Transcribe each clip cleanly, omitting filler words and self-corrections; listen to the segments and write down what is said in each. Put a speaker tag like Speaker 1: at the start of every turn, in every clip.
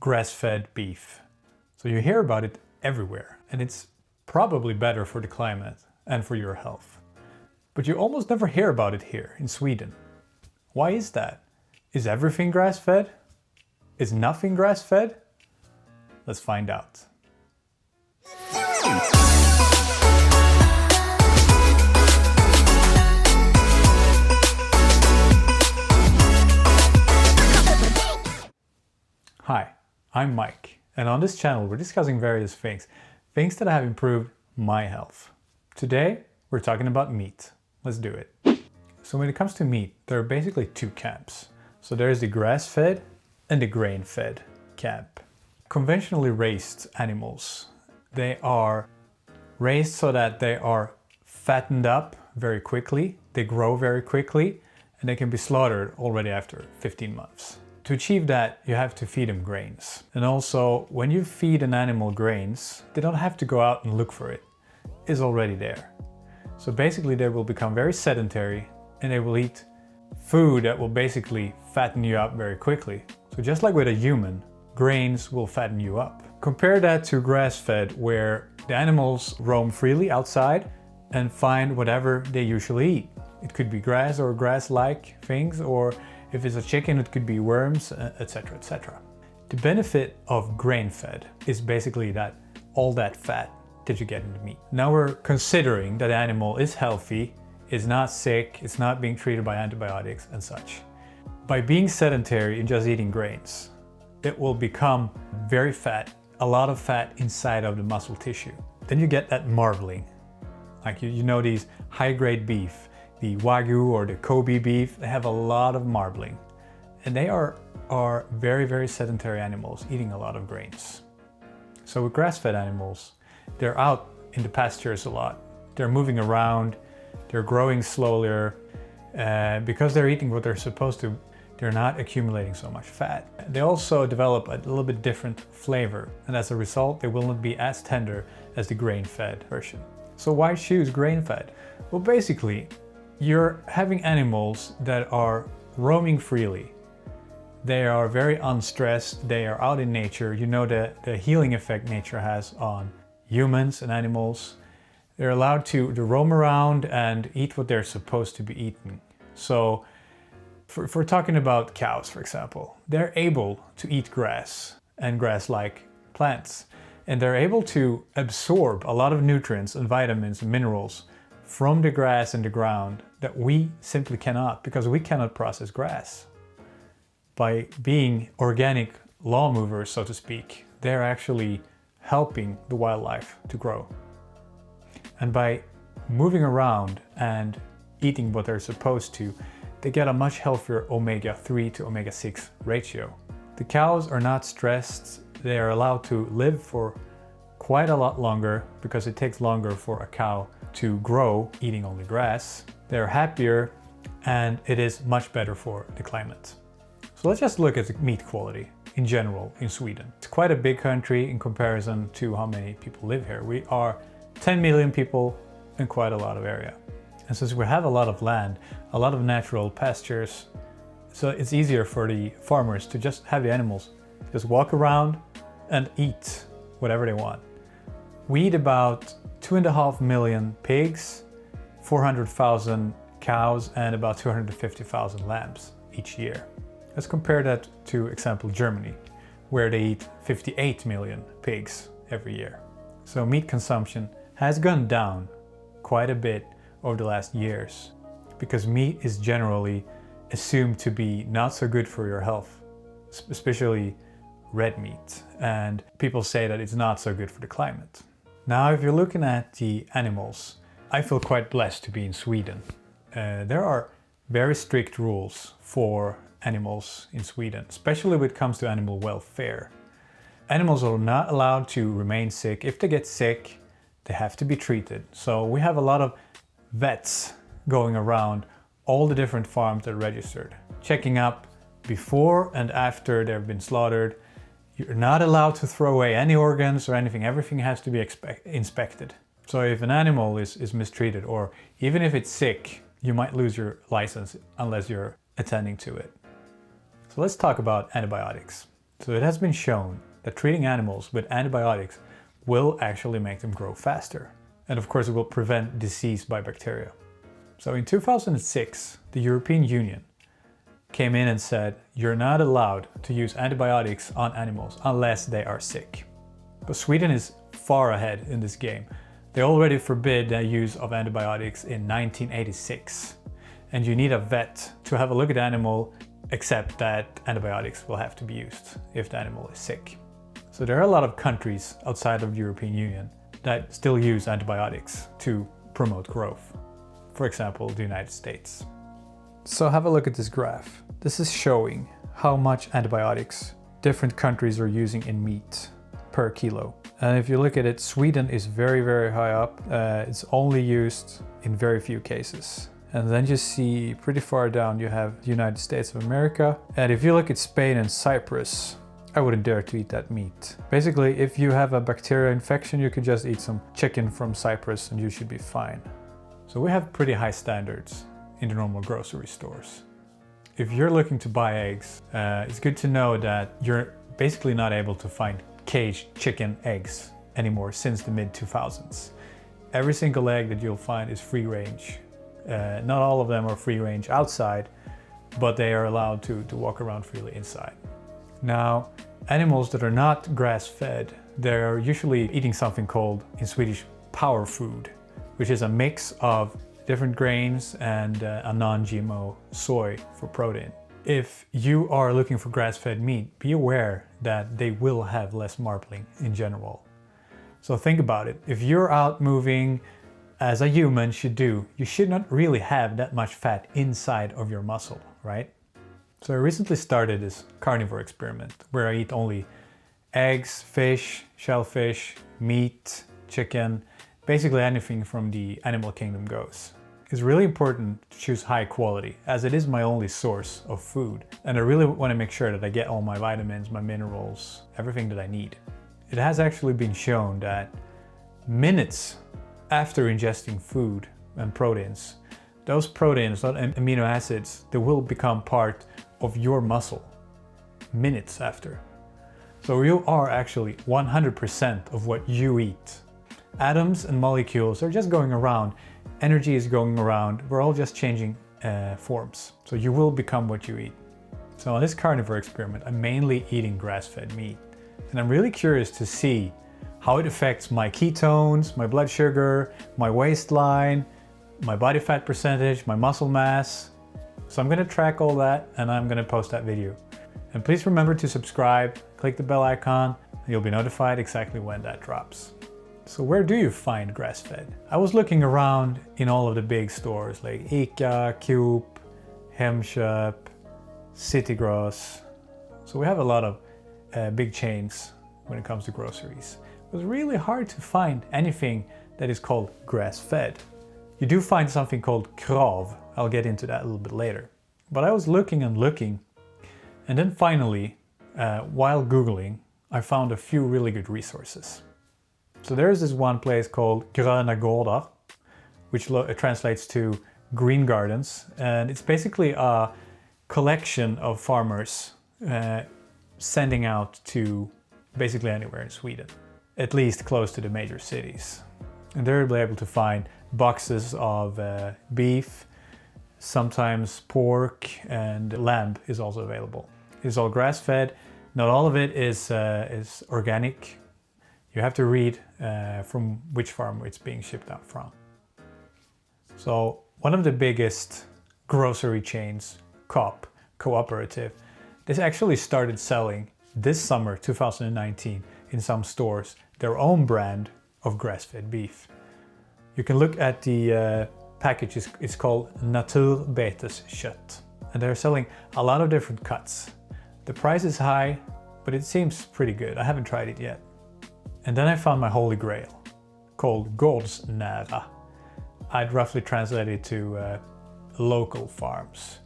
Speaker 1: grass-fed beef. So you hear about it everywhere, and it's probably better for the climate and for your health. But you almost never hear about it here in Sweden. Why is that? Is everything grass-fed? Is nothing grass-fed? Let's find out. Hi, I'm Mike, and on this channel we're discussing various things that have improved my health. Today we're talking about meat. Let's do it. So when it comes to meat, there are basically two camps. So there's the grass-fed and the grain-fed camp. Conventionally raised animals, they are raised so that they are fattened up very quickly, they grow very quickly, and they can be slaughtered already after 15 months. To achieve that, you have to feed them grains. And also, when you feed an animal grains, they don't have to go out and look for it. It's already there. So basically they will become very sedentary and they will eat food that will basically fatten you up very quickly. So just like with a human, grains will fatten you up. Compare that to grass-fed, where the animals roam freely outside and find whatever they usually eat. It could be grass or grass-like things, or if it's a chicken, it could be worms, etc., etc. The benefit of grain-fed is basically that all that fat that you get in the meat. Now we're considering that the animal is healthy, is not sick, it's not being treated by antibiotics and such. By being sedentary and just eating grains, it will become very fat, a lot of fat inside of the muscle tissue. Then you get that marbling. Like you know these high-grade beef, the Wagyu or the Kobe beef, they have a lot of marbling. And they are very, very sedentary animals eating a lot of grains. So with grass-fed animals, they're out in the pastures a lot. They're moving around, they're growing slower. Because they're eating what they're supposed to, they're not accumulating so much fat. They also develop a little bit different flavor, and as a result, they will not be as tender as the grain-fed version. So why choose grain-fed? Well, basically, you're having animals that are roaming freely. They are very unstressed, they are out in nature. You know the healing effect nature has on humans and animals. They're allowed to roam around and eat what they're supposed to be eating. So if we're talking about cows, for example, they're able to eat grass and grass-like plants. And they're able to absorb a lot of nutrients and vitamins and minerals from the grass and the ground that we simply cannot, because we cannot process grass. By being organic lawn movers, so to speak, they're actually helping the wildlife to grow. And by moving around and eating what they're supposed to, they get a much healthier omega-3 to omega-6 ratio. The cows are not stressed. They are allowed to live for quite a lot longer, because it takes longer for a cow to grow eating only grass. They're happier, and it is much better for the climate. So let's just look at the meat quality in general in Sweden. It's quite a big country in comparison to how many people live here. We are 10 million people in quite a lot of area. And since we have a lot of land, a lot of natural pastures, so it's easier for the farmers to just have the animals just walk around and eat whatever they want. We eat about 2.5 million pigs, 400,000 cows, and about 250,000 lambs each year. Let's compare that to, example, Germany, where they eat 58 million pigs every year. So meat consumption has gone down quite a bit over the last years, because meat is generally assumed to be not so good for your health, especially red meat, and people say that it's not so good for the climate. Now, if you're looking at the animals, I feel quite blessed to be in Sweden. There are very strict rules for animals in Sweden, especially when it comes to animal welfare. Animals are not allowed to remain sick. If they get sick, they have to be treated. So we have a lot of vets going around all the different farms that are registered, checking up before and after they've been slaughtered. You're not allowed to throw away any organs or anything. Everything has to be inspected. So if an animal is mistreated, or even if it's sick, you might lose your license unless you're attending to it. So let's talk about antibiotics. So it has been shown that treating animals with antibiotics will actually make them grow faster. And of course it will prevent disease by bacteria. So in 2006, the European Union came in and said, you're not allowed to use antibiotics on animals unless they are sick. But Sweden is far ahead in this game. They already forbid the use of antibiotics in 1986. And you need a vet to have a look at the animal, except that antibiotics will have to be used if the animal is sick. So there are a lot of countries outside of the European Union that still use antibiotics to promote growth. For example, the United States. So have a look at this graph. This is showing how much antibiotics different countries are using in meat per kilo. And if you look at it, Sweden is very, very high up. It's only used in very few cases. And then you see pretty far down you have the United States of America. And if you look at Spain and Cyprus, I wouldn't dare to eat that meat. Basically, if you have a bacterial infection, you could just eat some chicken from Cyprus and you should be fine. So we have pretty high standards in the normal grocery stores. If you're looking to buy eggs, it's good to know that you're basically not able to find caged chicken eggs anymore since the mid-2000s. Every single egg that you'll find is free range. Not all of them are free range outside, but they are allowed to walk around freely inside. Now, animals that are not grass-fed, they're usually eating something called, in Swedish, power food, which is a mix of different grains and a non-GMO soy for protein. If you are looking for grass-fed meat, be aware that they will have less marbling in general. So think about it. If you're out moving, as a human should do, you should not really have that much fat inside of your muscle, right? So I recently started this carnivore experiment where I eat only eggs, fish, shellfish, meat, chicken, basically anything from the animal kingdom goes. It's really important to choose high quality, as it is my only source of food. And I really want to make sure that I get all my vitamins, my minerals, everything that I need. It has actually been shown that minutes after ingesting food and proteins, those proteins, not amino acids, they will become part of your muscle minutes after. So you are actually 100% of what you eat. Atoms and molecules are just going around. Energy is going around. We're all just changing forms. So you will become what you eat. So on this carnivore experiment, I'm mainly eating grass-fed meat. And I'm really curious to see how it affects my ketones, my blood sugar, my waistline, my body fat percentage, my muscle mass. So I'm going to track all that and I'm going to post that video. And please remember to subscribe, click the bell icon, and you'll be notified exactly when that drops. So where do you find grass-fed? I was looking around in all of the big stores like ICA, Coop, Hemköp, City Gross. So we have a lot of big chains when it comes to groceries. It was really hard to find anything that is called grass-fed. You do find something called KRAV. I'll get into that a little bit later. But I was looking and looking, and then finally, while Googling, I found a few really good resources. So there's this one place called Gröna Gårdar, which translates to green gardens, and it's basically a collection of farmers sending out to basically anywhere in Sweden, at least close to the major cities. And they'll be able to find boxes of beef, sometimes pork, and lamb is also available. It's all grass-fed. Not all of it is organic. You have to read from which farm it's being shipped out from. So one of the biggest grocery chains, Cooperative, this actually started selling this summer 2019 in some stores their own brand of grass-fed beef. You can look at the package, it's called Naturbetets kött, and they're selling a lot of different cuts. The price is high, but it seems pretty good. I haven't tried it yet. And then I found my holy grail, called gårdsnära. I'd roughly translate it to local farms.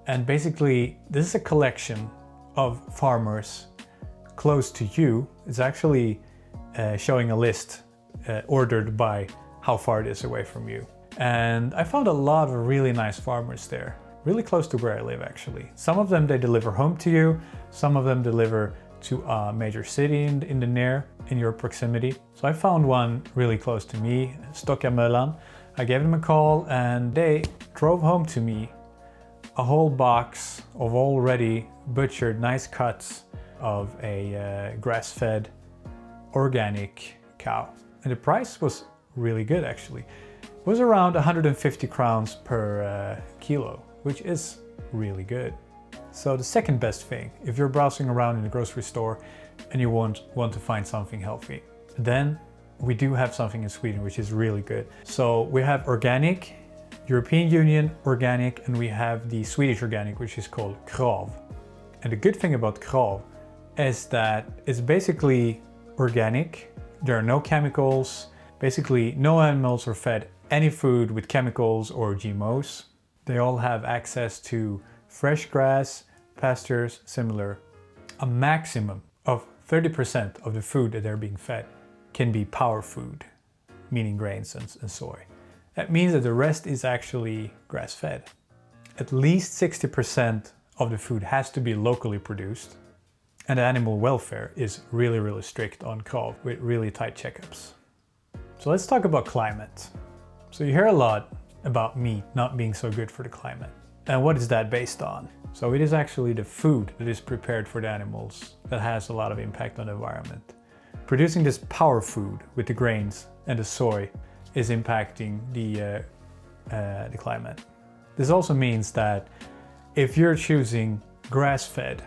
Speaker 1: And basically, this is a collection of farmers close to you. It's actually showing a list ordered by how far it is away from you. And I found a lot of really nice farmers there. really close to where I live actually. Some of them they deliver home to you, some of them deliver to a major city in your proximity. So I found one really close to me, Stockamöllan. I gave them a call and they drove home to me a whole box of already butchered nice cuts of a grass-fed organic cow. And the price was really good actually. It was around 150 crowns per kilo, which is really good. So the second best thing, if you're browsing around in the grocery store and you want to find something healthy, then we do have something in Sweden which is really good. So we have organic, European Union organic, and we have the Swedish organic, which is called KRAV. And the good thing about KRAV is that it's basically organic. There are no chemicals. Basically, no animals are fed any food with chemicals or GMOs. They all have access to fresh grass, pastures, similar. A maximum of 30% of the food that they're being fed can be power food, meaning grains and soy. That means that the rest is actually grass-fed. At least 60% of the food has to be locally produced, and animal welfare is really, really strict on KRAV with really tight checkups. So let's talk about climate. So you hear a lot about meat not being so good for the climate. And what is that based on? So it is actually the food that is prepared for the animals that has a lot of impact on the environment. Producing this power food with the grains and the soy is impacting the climate. This also means that if you're choosing grass-fed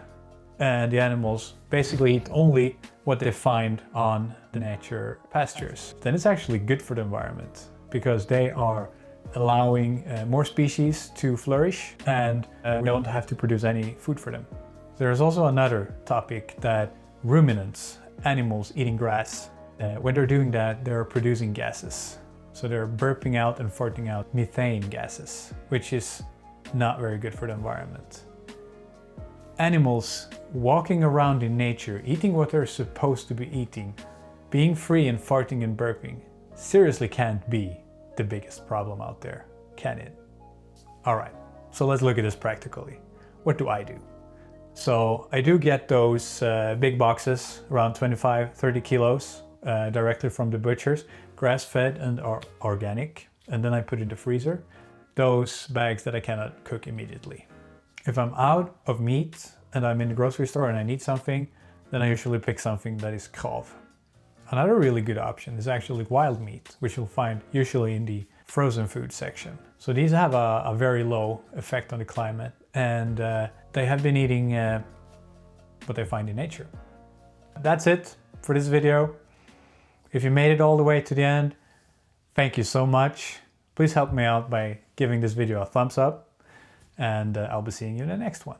Speaker 1: and the animals basically eat only what they find on the nature pastures, then it's actually good for the environment because they are allowing more species to flourish and we don't have to produce any food for them. There's also another topic that ruminants, animals eating grass, when they're doing that, they're producing gases. So they're burping out and farting out methane gases, which is not very good for the environment. Animals walking around in nature, eating what they're supposed to be eating, being free and farting and burping, seriously can't be the biggest problem out there, can it? All right, so let's look at this practically. What do I do? So I do get those big boxes, around 25-30 kilos, directly from the butchers, grass-fed and organic, and then I put in the freezer those bags that I cannot cook immediately. If I'm out of meat and I'm in the grocery store and I need something, then I usually pick something that is KRAV. Another really good option is actually wild meat, which you'll find usually in the frozen food section. So these have a very low effect on the climate, and they have been eating what they find in nature. That's it for this video. If you made it all the way to the end, thank you so much. Please help me out by giving this video a thumbs up, and I'll be seeing you in the next one.